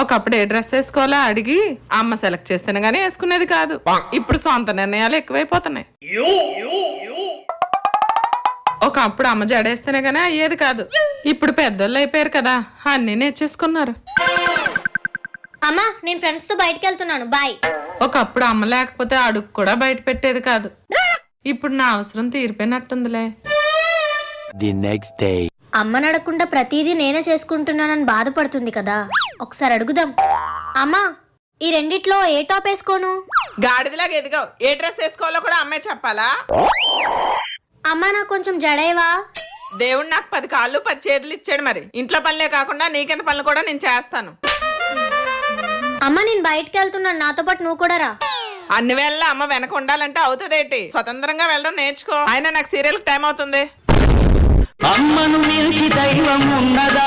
ఒకప్పుడు ఏ డ్రెస్ వేసుకోవాలో అడిగి అమ్మ సెలెక్ట్ చేస్తేనే గానీ వేసుకునేది కాదు. ఇప్పుడు సొంత నిర్ణయాలు ఎక్కువైపోతున్నాయి. ఒకప్పుడు అమ్మ జడేస్తేనే గానీ అయ్యేది కాదు. ఇప్పుడు పెద్దోళ్ళు అయిపోయారు కదా, అన్నీ నేర్చేసుకున్నారు. అమ్మా నేను ఫ్రెండ్స్ తో బయటకు వెళ్తున్నాను, బాయ్. ఒకప్పుడు అమ్మ లేకపోతే అడుగు కూడా బయట పెట్టేది కాదు. ఇప్పుడు నా అవసరం తీరిపోయినట్టుందిలే. అమ్మని అడగకుండా ప్రతిదీ నేనే చేసుకుంటున్నానని బాధపడుతుంది కదా, ఒకసారి అడుగుదాం. అమ్మా ఈ రెండిట్లో ఏ టాప్ వేసుకోను? గాడిదలాగా ఎదిగావు, ఏ డ్రెస్ వేసుకోవాలో కూడా అమ్మే చెప్పాలా? అమ్మా నాకు కొంచెం జడేవా? దేవుడు నాకు 10 కాళ్ళు 10 చేతులు ఇచ్చాడు, మరి ఇంట్లో పనులే కాకుండా నీకెంత పనులు కూడా నేను చేస్తాను. అమ్మ నేను బయటకు వెళ్తున్నాను, నాతో పాటు నువ్వు కూడా రా. అన్ని వేళ అమ్మ వెనక ఉండాలంటే అవుతుందేంటి? స్వతంత్రంగా వెళ్ళడం నేర్చుకో. ఆయన నాకు సీరియల్ టైం అవుతుంది. అమ్మను మించి దైవం ఉన్నదా?